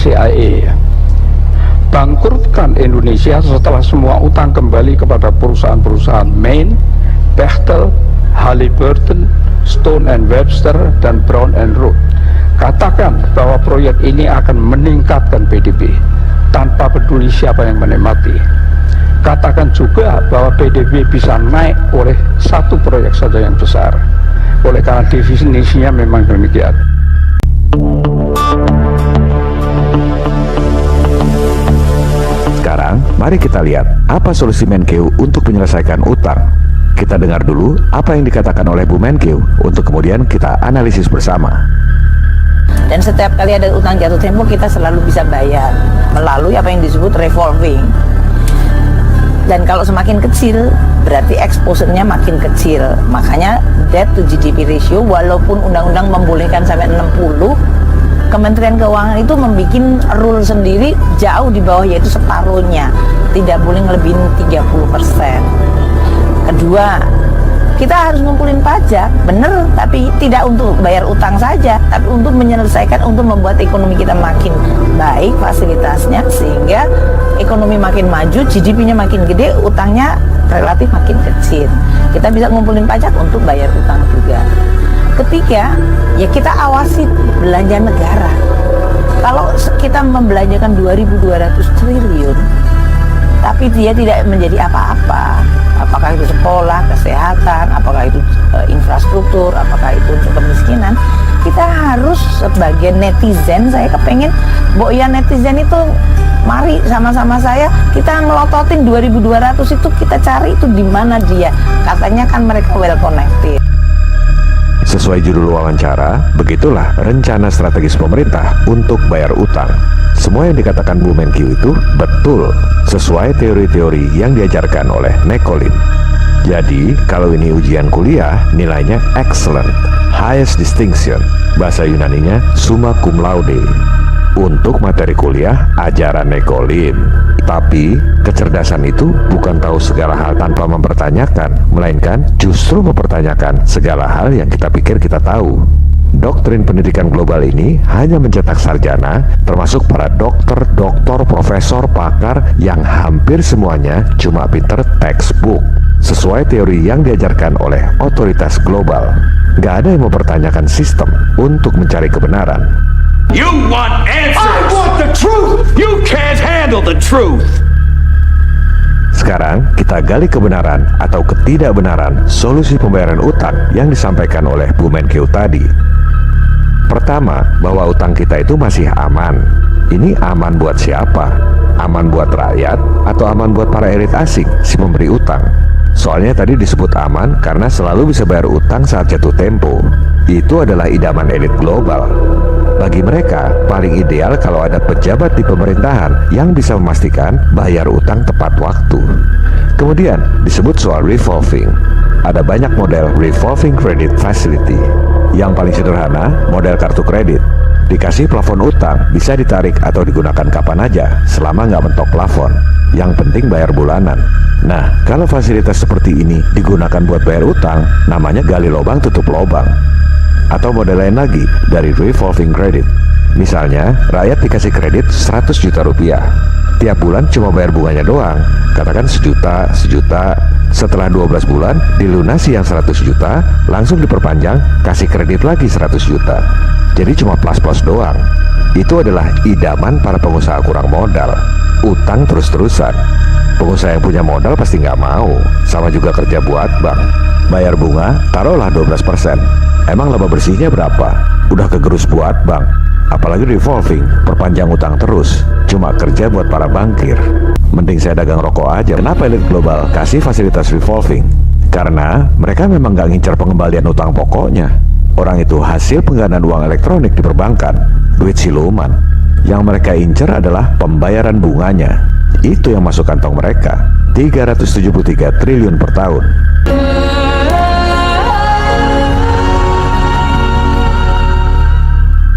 CIA. Bangkrutkan Indonesia setelah semua utang kembali kepada perusahaan-perusahaan Main, Bechtel, Halliburton, Stone and Webster, dan Brown and Root. Katakan bahwa proyek ini akan meningkatkan PDB tanpa peduli siapa yang menikmati. Katakan juga bahwa PDB bisa naik oleh satu proyek saja yang besar. Oleh karena definisinya memang demikian. Sekarang, mari kita lihat apa solusi Menkeu untuk menyelesaikan utang. Kita dengar dulu apa yang dikatakan oleh Bu Menkeu untuk kemudian kita analisis bersama. Dan setiap kali ada utang jatuh tempo kita selalu bisa bayar melalui apa yang disebut revolving. Dan kalau semakin kecil berarti exposure-nya makin kecil. Makanya debt to GDP ratio walaupun undang-undang membolehkan sampai 60, Kementerian Keuangan itu membuat rule sendiri jauh di bawah, yaitu separuhnya, tidak boleh ngelebihin 30%. Kedua, kita harus ngumpulin pajak, bener, tapi tidak untuk bayar utang saja, tapi untuk menyelesaikan, untuk membuat ekonomi kita makin baik fasilitasnya, sehingga ekonomi makin maju, GDP-nya makin gede, utangnya relatif makin kecil. Kita bisa ngumpulin pajak untuk bayar utang juga. Ketiga, ya kita awasi belanja negara. Kalau kita membelanjakan 2.200 triliun, tapi dia tidak menjadi apa-apa, apakah itu sekolah, kesehatan, apakah itu infrastruktur, apakah itu untuk kemiskinan, kita harus sebagai netizen, saya kepengen, ya netizen itu, mari sama-sama saya, kita melototin 2.200 itu, kita cari itu di mana dia. Katanya kan mereka well connected. Sesuai judul wawancara, begitulah rencana strategis pemerintah untuk bayar utang. Semua yang dikatakan Bu Menkeu itu betul, sesuai teori-teori yang diajarkan oleh Nekolin. Jadi, kalau ini ujian kuliah, nilainya excellent, highest distinction. Bahasa Yunaninya summa cum laude. Untuk materi kuliah, ajaran Nekolin. Tapi, kecerdasan itu bukan tahu segala hal tanpa mempertanyakan, melainkan justru mempertanyakan segala hal yang kita pikir kita tahu. Doktrin pendidikan global ini hanya mencetak sarjana, termasuk para dokter, profesor, pakar yang hampir semuanya cuma pinter textbook, sesuai teori yang diajarkan oleh otoritas global. Gak ada yang mempertanyakan sistem untuk mencari kebenaran. You want answers! I want the truth! You can't handle the truth! Sekarang kita gali kebenaran atau ketidakbenaran solusi pembayaran utang yang disampaikan oleh Bu Menkeu tadi. Pertama, bahwa utang kita itu masih aman. Ini aman buat siapa? Aman buat rakyat atau aman buat para elit asing, si memberi utang? Soalnya tadi disebut aman karena selalu bisa bayar utang saat jatuh tempo. Itu adalah idaman elit global. Bagi mereka, paling ideal kalau ada pejabat di pemerintahan yang bisa memastikan bayar utang tepat waktu. Kemudian disebut soal revolving. Ada banyak model revolving credit facility. Yang paling sederhana, model kartu kredit. Dikasih plafon utang, bisa ditarik atau digunakan kapan aja, selama nggak mentok plafon. Yang penting bayar bulanan. Nah, kalau fasilitas seperti ini digunakan buat bayar utang, namanya gali lubang tutup lubang. Atau model lain lagi dari revolving credit. Misalnya, rakyat dikasih kredit 100 juta rupiah. Tiap bulan cuma bayar bunganya doang. Katakan sejuta. Setelah 12 bulan, dilunasi yang 100 juta, langsung diperpanjang, kasih kredit lagi 100 juta. Jadi cuma plus-plus doang. Itu adalah idaman para pengusaha kurang modal. Utang terus-terusan. Pengusaha yang punya modal pasti nggak mau. Sama juga kerja buat bank. Bayar bunga, taruhlah 12%. Emang laba bersihnya berapa? Udah kegerus buat bank. Apalagi revolving, perpanjang utang terus. Cuma kerja buat para bankir. Mending saya dagang rokok aja. Kenapa elit global kasih fasilitas revolving? Karena mereka memang gak ngincar pengembalian utang pokoknya. Orang itu hasil penggandaan uang elektronik di perbankan, duit siluman. Yang mereka incar adalah pembayaran bunganya. Itu yang masuk kantong mereka, 373 triliun per tahun.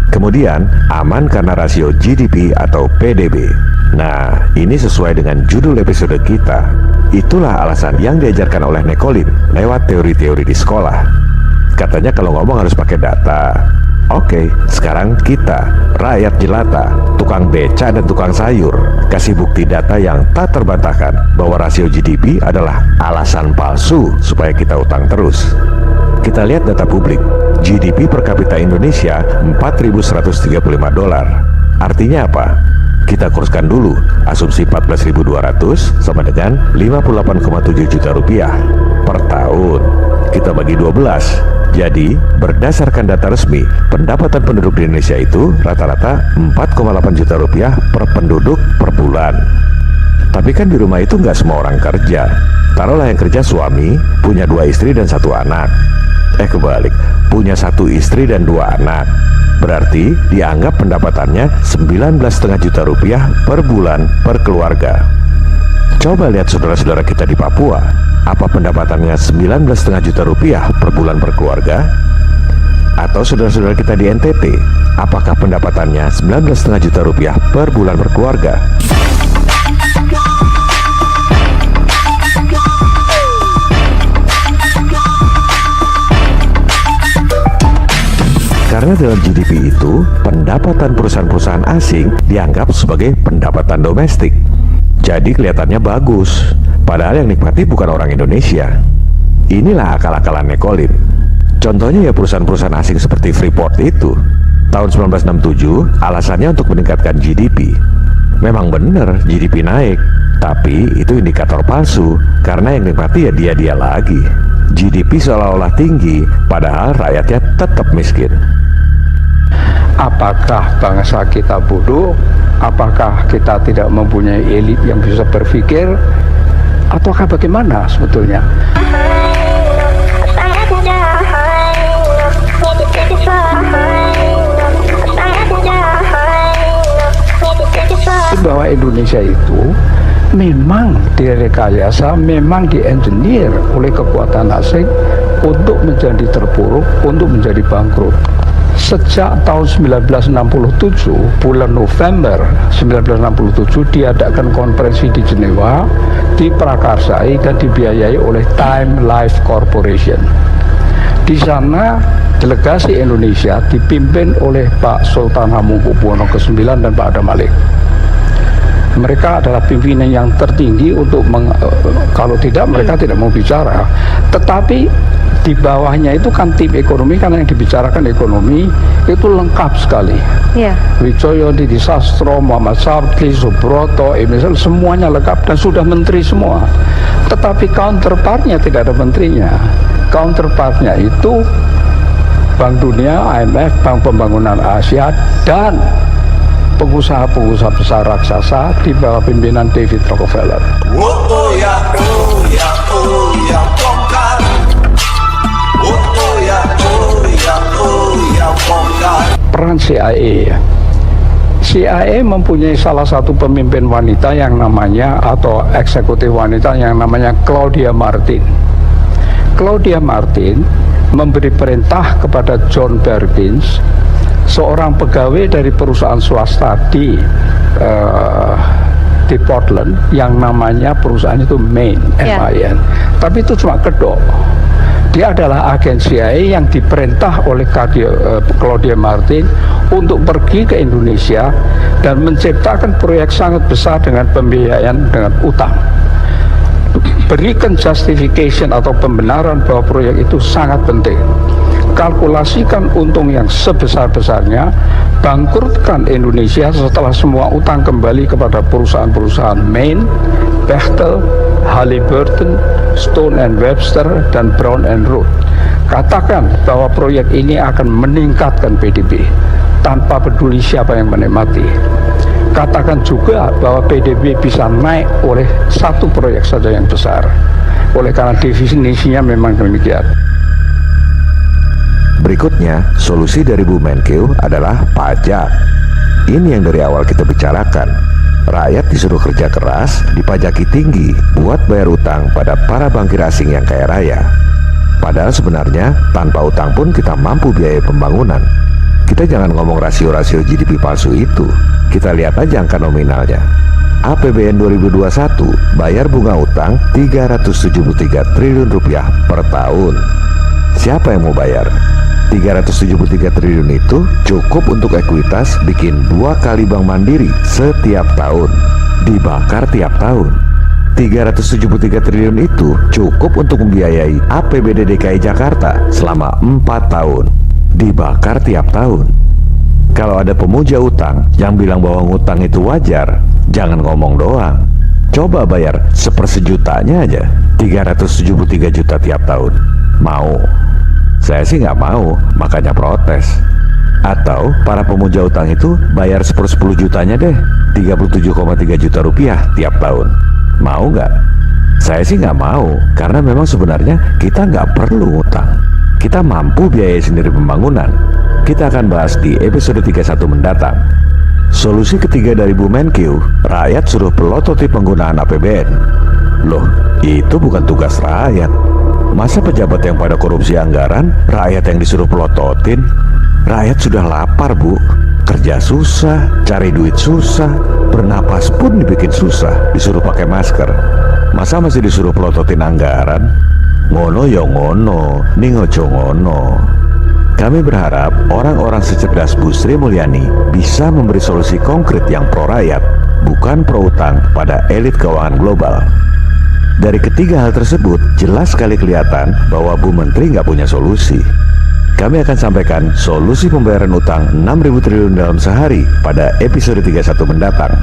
Kemudian, aman karena rasio GDP atau PDB. Nah, ini sesuai dengan judul episode kita. Itulah alasan yang diajarkan oleh Nekolin lewat teori-teori di sekolah. Katanya kalau ngomong harus pakai data. Oke, sekarang kita, rakyat jelata, tukang beca dan tukang sayur, kasih bukti data yang tak terbantahkan bahwa rasio GDP adalah alasan palsu supaya kita utang terus. Kita lihat data publik. GDP per kapita Indonesia $4.135. Artinya apa? Kita kurskan dulu. Asumsi 14.200 sama dengan 58,7 juta rupiah per tahun. Kita bagi 12. Jadi, berdasarkan data resmi, pendapatan penduduk di Indonesia itu rata-rata 4,8 juta rupiah per penduduk per bulan. Tapi kan di rumah itu nggak semua orang kerja. Taruhlah yang kerja suami, punya 2 istri dan 1 anak. Kebalik, punya 1 istri dan 2 anak. Berarti dianggap pendapatannya 19,5 juta rupiah per bulan per keluarga. Coba lihat saudara-saudara kita di Papua. Apa pendapatannya 19,5 juta rupiah per bulan per keluarga? Atau saudara-saudara kita di NTT, apakah pendapatannya 19,5 juta rupiah per bulan per keluarga? Karena dalam GDP itu, pendapatan perusahaan-perusahaan asing dianggap sebagai pendapatan domestik. Jadi kelihatannya bagus, padahal yang nikmati bukan orang Indonesia. Inilah akal-akalannya Colin. Contohnya ya perusahaan-perusahaan asing seperti Freeport itu. Tahun 1967, alasannya untuk meningkatkan GDP. Memang benar GDP naik, tapi itu indikator palsu, karena yang nikmati ya dia-dia lagi. GDP seolah-olah tinggi, padahal rakyatnya tetap miskin. Apakah bangsa kita bodoh? Apakah kita tidak mempunyai elit yang bisa berpikir? Ataukah bagaimana sebetulnya? Bahwa Indonesia itu memang direkayasa, memang diengineer oleh kekuatan asing untuk menjadi terpuruk, untuk menjadi bangkrut. Sejak tahun 1967, bulan November 1967 diadakan konferensi di Jenewa, diprakarsai dan dibiayai oleh Time Life Corporation. Di sana delegasi Indonesia dipimpin oleh Pak Sultan Hamengkubuwono ke-9 dan Pak Adam Malik. Mereka adalah pimpinan yang tertinggi untuk kalau tidak mereka tidak mau bicara. Tetapi di bawahnya itu kan tim ekonomi, karena yang dibicarakan ekonomi itu lengkap sekali. Wijoyo, Didi Sastro, Muhammad Sabtli, Subroto, Emerson, semuanya lengkap dan sudah menteri semua. Tetapi counterpartnya tidak ada menterinya. Counterpartnya itu Bank Dunia, IMF, Bank Pembangunan Asia, dan pengusaha-pengusaha besar raksasa di bawah pimpinan David Rockefeller. Peran CIA. CIA mempunyai salah satu pemimpin wanita yang namanya, atau eksekutif wanita yang namanya Claudia Martin. Claudia Martin memberi perintah kepada John Perkins, seorang pegawai dari perusahaan swasta di Portland yang namanya perusahaan itu Main, MIN. Tapi itu cuma kedok. Dia adalah agen CIA yang diperintah oleh Claudia Martin untuk pergi ke Indonesia dan menciptakan proyek sangat besar dengan pembiayaan dengan utang. Berikan justification atau pembenaran bahwa proyek itu sangat penting. Kalkulasikan untung yang sebesar-besarnya, bangkrutkan Indonesia setelah semua utang kembali kepada perusahaan-perusahaan Main, Bechtel, Halliburton, Stone and Webster, dan Brown and Root. Katakan bahwa proyek ini akan meningkatkan PDB tanpa peduli siapa yang menikmati. Katakan juga bahwa PDB bisa naik oleh satu proyek saja yang besar. Oleh karena definisinya memang demikian. Berikutnya, solusi dari Bu Menkeu adalah pajak. Ini yang dari awal kita bicarakan. Rakyat disuruh kerja keras, dipajaki tinggi buat bayar utang pada para bankir asing yang kaya raya. Padahal sebenarnya tanpa utang pun kita mampu biaya pembangunan. Kita jangan ngomong rasio-rasio GDP palsu itu. Kita lihat aja angka nominalnya. APBN 2021 bayar bunga utang 373 triliun rupiah per tahun. Siapa yang mau bayar? 373 triliun itu cukup untuk ekuitas bikin 2 kali Bank Mandiri setiap tahun. Dibakar tiap tahun. 373 triliun itu cukup untuk membiayai APBD DKI Jakarta selama 4 tahun. Dibakar tiap tahun. Kalau ada pemuja utang yang bilang bahwa ngutang itu wajar, jangan ngomong doang. Coba bayar sepersejutanya aja, 373 juta tiap tahun. Mau? Saya sih nggak mau, makanya protes. Atau para pemuja utang itu bayar 10 jutanya deh, 37,3 juta rupiah tiap tahun. Mau nggak? Saya sih nggak mau, karena memang sebenarnya kita nggak perlu ngutang. Kita mampu biayai sendiri pembangunan. Kita akan bahas di episode 31 mendatang. Solusi ketiga dari Bu Menkyu, rakyat suruh pelototi penggunaan APBN. Loh, itu bukan tugas rakyat. Masa pejabat yang pada korupsi anggaran, rakyat yang disuruh pelototin? Rakyat sudah lapar, Bu. Kerja susah, cari duit susah, bernapas pun dibikin susah, disuruh pakai masker. Masa masih disuruh pelototin anggaran? Ngono ya ngono, ning ojo ngono. Kami berharap orang-orang secerdas Bu Sri Mulyani bisa memberi solusi konkret yang pro rakyat, bukan pro utang pada elit keuangan global. Dari ketiga hal tersebut, jelas sekali kelihatan bahwa Bu Menteri nggak punya solusi. Kami akan sampaikan solusi pembayaran utang 6.000 triliun dalam sehari pada episode 31 mendatang.